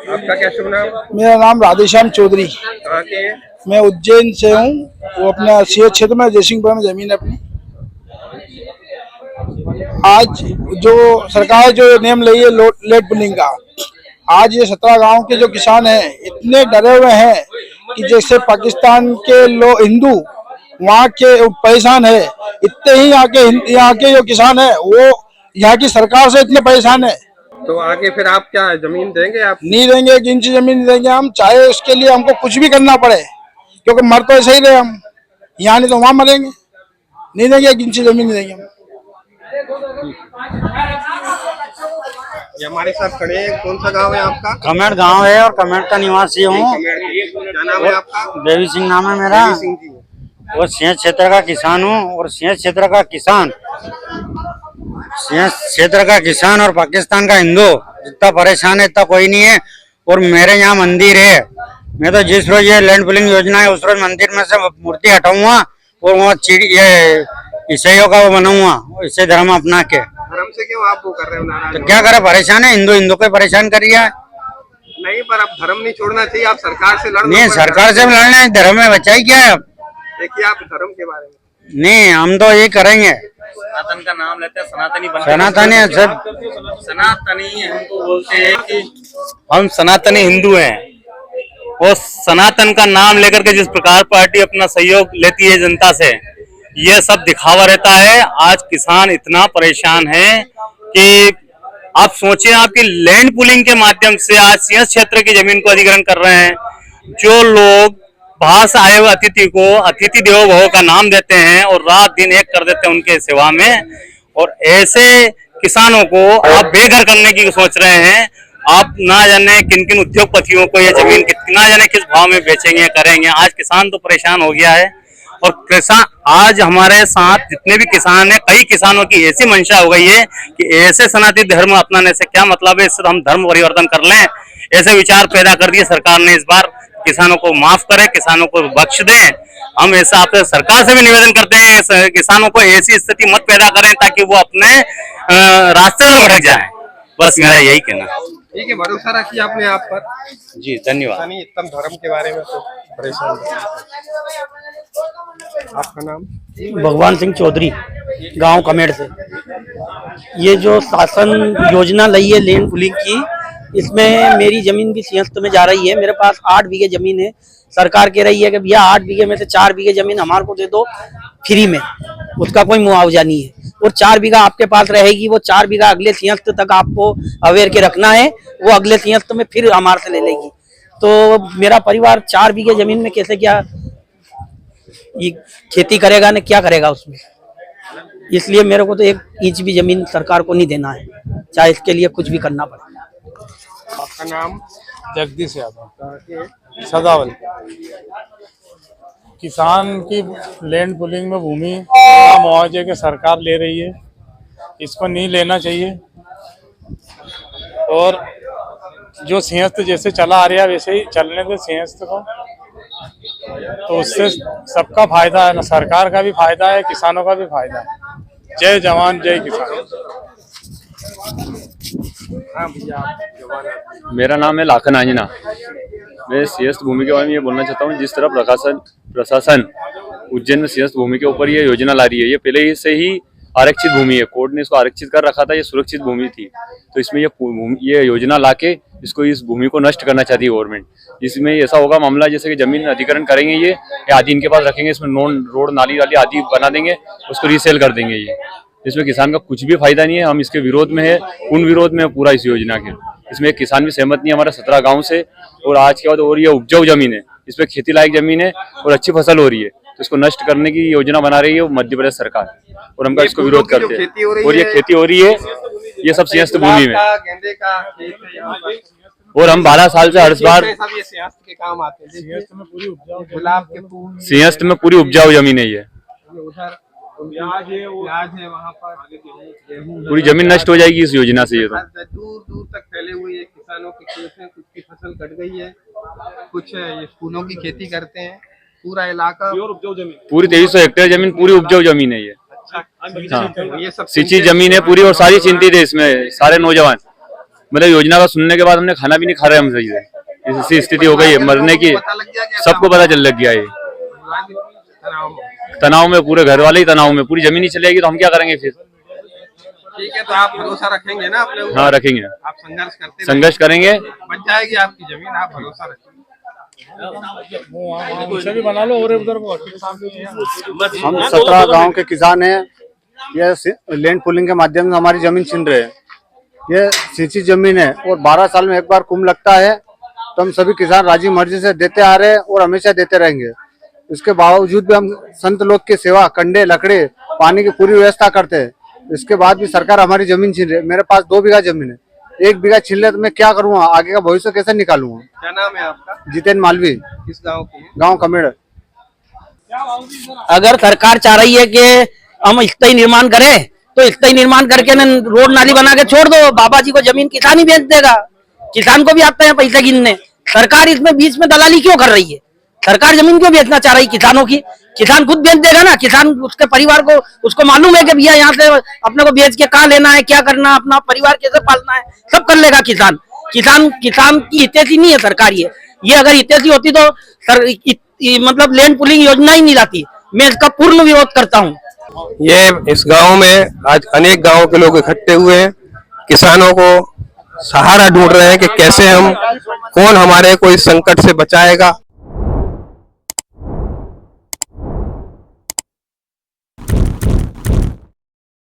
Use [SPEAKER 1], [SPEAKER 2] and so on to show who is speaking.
[SPEAKER 1] आपका क्या शुभ नाम?
[SPEAKER 2] मेरा नाम राधेश्याम चौधरी।
[SPEAKER 1] कहाँ के हैं?
[SPEAKER 2] मैं उज्जैन से हूँ। वो अपना सीएच क्षेत्र में जयसिंहपुर में जमीन है अपनी। आज जो सरकार जो नियम ली है लेट पुलिंग का, आज ये 17 गांव के जो किसान हैं इतने डरे हुए हैं कि जैसे पाकिस्तान के लोग हिंदू वहाँ के परेशान है, इतने ही यहाँ के जो किसान है वो यहाँ की सरकार से इतने परेशान है।
[SPEAKER 1] तो आगे फिर आप क्या जमीन देंगे? आप
[SPEAKER 2] नहीं देंगे, 1 इंच जमीन नहीं देंगे हम, चाहे उसके लिए हमको कुछ भी करना पड़े, क्योंकि मर तो ऐसे ही रहे हम, यहाँ नहीं तो वहां मरेंगे। नहीं देंगे, 1 इंच जमीन नहीं देंगे हम।
[SPEAKER 1] ये हमारे साथ खड़े हैं। कौन सा गांव है आपका?
[SPEAKER 3] कमेट गांव है और कमेट का निवासी हूँ।
[SPEAKER 1] क्या नाम है आपका?
[SPEAKER 3] देवी सिंह नाम है मेरा।
[SPEAKER 1] देवी सिंह जी।
[SPEAKER 3] और सीएच क्षेत्र का किसान हूँ। और सीएच क्षेत्र का किसान, सीएच क्षेत्र का किसान और पाकिस्तान का हिंदू जितना परेशान है इतना कोई नहीं है। और मेरे यहाँ मंदिर है, मैं तो जिस रोज ये लैंड पुलिंग योजना है उस रोज मंदिर में से मूर्ति हटाऊंगा और वहाँ ये ईसाइयों का वो बनाऊंगा, ईसाई धर्म अपना के।
[SPEAKER 1] धर्म से क्यों आप वो कर रहे हो? नाराज
[SPEAKER 3] तो क्या करे, परेशान है हिंदू को परेशान कर रही है।
[SPEAKER 1] नहीं, पर अब धर्म नहीं छोड़ना चाहिए। आप सरकार से लड़
[SPEAKER 3] नहीं, सरकार से लड़ना है, धर्म में बचाई क्या है।
[SPEAKER 1] देखिए आप धर्म के बारे में।
[SPEAKER 3] नहीं, हम तो ये करेंगे।
[SPEAKER 4] सनातन का नाम लेते हैं, सनातनी
[SPEAKER 3] सनातनी सब
[SPEAKER 4] सनातनी हमको बोलते हैं कि हम सनातनी हिंदू हैं। और सनातन का नाम लेकर के जिस प्रकार पार्टी अपना सहयोग लेती है जनता से, यह सब दिखावा रहता है। आज किसान इतना परेशान है कि आप सोचिए, आपकी लैंड पुलिंग के माध्यम से आज सीएच क्षेत्र की जमीन को अधिग्रहण कर रहे हैं। जो लोग बाहर से आए हुए अतिथि को अतिथि देवो भव का नाम देते हैं और रात दिन एक कर देते हैं उनके सेवा में। और ऐसे किसानों को आप बेघर करने की सोच रहे हैं। आप ना जाने किन किन उद्योगपतियों को ये जमीन ना जाने किस भाव में बेचेंगे करेंगे। आज किसान तो परेशान हो गया है। और किसान आज हमारे साथ जितने भी किसान हैं, कई किसानों की ऐसी मंशा हो गई है कि ऐसे सनातनी धर्म अपनाने से क्या मतलब है, इससे हम धर्म परिवर्तन कर लें, ऐसे विचार पैदा कर दिए सरकार ने। इस बार किसानों को माफ करें, किसानों को बख्श दें। हम ऐसा आपसे सरकार से भी निवेदन करते हैं, किसानों को ऐसी स्थिति मत पैदा करें ताकि वो अपने रास्ते में भटक जाए। बस मेरा यही कहना।
[SPEAKER 1] ठीक है, भरोसा रखिए आपने आप पर।
[SPEAKER 4] जी धन्यवाद।
[SPEAKER 1] इतना धर्म के बारे में तो परेशान। आपका नाम?
[SPEAKER 5] भगवान सिंह चौधरी, गांव कमेट से। ये जो शासन योजना लाई है लैंड पुलिंग की, इसमें मेरी जमीन भी सिंहस्थ में जा रही है। मेरे पास 8 बीघे जमीन है। सरकार कह रही है कि भैया 8 बीघे में से 4 बीघे जमीन हमारे को दे दो फ्री में, उसका कोई मुआवजा नहीं है। और 4 बीघा आपके पास रहेगी, वो 4 बीघा अगले सिंहस्थ तक आपको अवेयर के रखना है, वो अगले सिंहस्थ में फिर हमारे से ले लेगी। तो मेरा परिवार 4 बीघे जमीन में कैसे क्या ये खेती करेगा न क्या करेगा उसमें। इसलिए मेरे को तो 1 इंच भी जमीन सरकार को नहीं देना है, चाहे इसके लिए कुछ भी करना पड़े।
[SPEAKER 1] आपका नाम?
[SPEAKER 6] जगदीश यादव, सदावल। किसान की लैंड पुलिंग में भूमि मुआवजे के सरकार ले रही है, इसको नहीं लेना चाहिए। और जो सिंहस्थ जैसे चला आ रहा है वैसे ही चलने दे सिंहस्थ को, तो उससे सबका फायदा है, ना सरकार का भी फायदा है, किसानों का भी फायदा है। जय जवान जय किसान।
[SPEAKER 7] मेरा नाम है लाखन आंजना। मैं सिंहस्थ भूमि के बारे में ये बोलना चाहता हूँ। जिस तरह प्रशासन उज्जैन में सिंहस्थ भूमि के ऊपर ये योजना ला रही है, ये पहले से ही आरक्षित भूमि है, कोर्ट ने इसको आरक्षित कर रखा था, ये सुरक्षित भूमि थी। तो इसमें ये योजना लाके इसको इस भूमि को नष्ट करना चाहती है गवर्नमेंट। इसमें ऐसा होगा मामला जैसे कि जमीन अधिग्रहण करेंगे ये आदि इनके पास रखेंगे, इसमें रोड नाली वाली आदि बना देंगे, उसको रीसेल कर देंगे। ये इसमें किसान का कुछ भी फायदा नहीं है। हम इसके विरोध में है, उन विरोध में पूरा इस योजना के। इसमें एक किसान भी सहमत नहीं है हमारे 17 गाँव से। और आज के बाद और ये उपजाऊ जमीन है, इसमें खेती लायक जमीन है और अच्छी फसल हो रही है, तो इसको नष्ट करने की योजना बना रही है मध्य प्रदेश सरकार। और हम इसको विरोध करते हैं। और ये खेती हो रही है, ये सब सिंहस्थ भूमि में।
[SPEAKER 1] गेंदे का खेत है यहाँ पर।
[SPEAKER 7] और हम 12 साल से हर बार
[SPEAKER 1] सब ये सिंहस्थ के काम आते हैं।
[SPEAKER 6] सिंहस्थ में पूरी उपजाऊ,
[SPEAKER 1] गुलाब के फूल,
[SPEAKER 7] सिंहस्थ में पूरी उपजाऊ जमीन है। ये
[SPEAKER 1] उधर प्याज है वहाँ पर,
[SPEAKER 7] पूरी जमीन नष्ट हो जाएगी इस योजना से। ये तो
[SPEAKER 1] दूर दूर तक फैले हुए है। किसानों के खेत हैं, कुछ की फसल कट गई है, कुछ ये फूलों की खेती करते हैं। पूरा इलाका
[SPEAKER 7] पूरी 2300 हेक्टेयर जमीन पूरी उपजाऊ जमीन है ये।
[SPEAKER 1] अच्छा,
[SPEAKER 7] हाँ,
[SPEAKER 1] ये सब
[SPEAKER 7] सिंची जमीन है पूरी और सारी चिंतित है इसमें सारे नौजवान। मतलब योजना का सुनने के बाद हमने खाना भी नहीं खा रहे हम सही से, ऐसी स्थिति हो गई है मरने की। सबको पता चल लग गया है, तनाव में पूरे घर वाले ही तनाव में, पूरी जमीन ही चलेगी तो हम क्या करेंगे फिर।
[SPEAKER 1] ठीक है, तो आप भरोसा रखेंगे ना अपने ऊपर?
[SPEAKER 7] हाँ रखेंगे,
[SPEAKER 1] आप संघर्ष
[SPEAKER 7] करेंगे,
[SPEAKER 1] बच जाएगी आपकी जमीन, आप भरोसा रखेंगे।
[SPEAKER 6] उसे भी बना लो और उधर
[SPEAKER 3] हम 17 गांव के किसान हैं। ये लैंड पूलिंग के माध्यम से हमारी जमीन छीन रहे हैं। ये सिंचित जमीन है और 12 साल में एक बार कुंभ लगता है, तो हम सभी किसान राजी मर्जी से देते आ रहे हैं और हमेशा देते रहेंगे। इसके बावजूद भी हम संत लोग की सेवा, कंडे लकड़े पानी की पूरी व्यवस्था करते हैं, इसके बाद भी सरकार हमारी जमीन छीन रही है। मेरे पास 2 बीघा जमीन है, 1 बीघा छीन ले तो मैं क्या करूँगा, आगे का भविष्य कैसे निकालूंगा।
[SPEAKER 1] क्या नाम है आपका?
[SPEAKER 3] जितेंद्र मालवी,
[SPEAKER 1] किस गाँव के?
[SPEAKER 3] गाँव कमेड़।
[SPEAKER 5] अगर सरकार चाह रही है कि हम स्थायी निर्माण करें तो स्थायी निर्माण करके न रोड नाली बना के छोड़ दो। बाबा जी को जमीन किसान ही बेच देगा, किसान को भी आता है पैसे गिनने। सरकार इसमें बीच में दलाली क्यों कर रही है? सरकार जमीन क्यों बेचना चाह रही है किसानों की? किसान खुद बेच देगा ना, किसान उसके परिवार को उसको मालूम है कि भैया यहाँ से अपने को बेच के कहाँ लेना है, क्या करना है, अपना परिवार कैसे पालना है, सब कर लेगा किसान। किसान की हितैषी नहीं है सरकार। ये अगर हितैषी होती तो मतलब लैंड पूलिंग योजना ही नहीं लाती। मैं इसका पूर्ण विरोध करता हूँ।
[SPEAKER 8] ये इस गांव में आज अनेक गांव के लोग इकट्ठे हुए हैं, किसानों को सहारा ढूंढ रहे हैं कि कैसे हम, कौन हमारे को इस संकट से बचाएगा।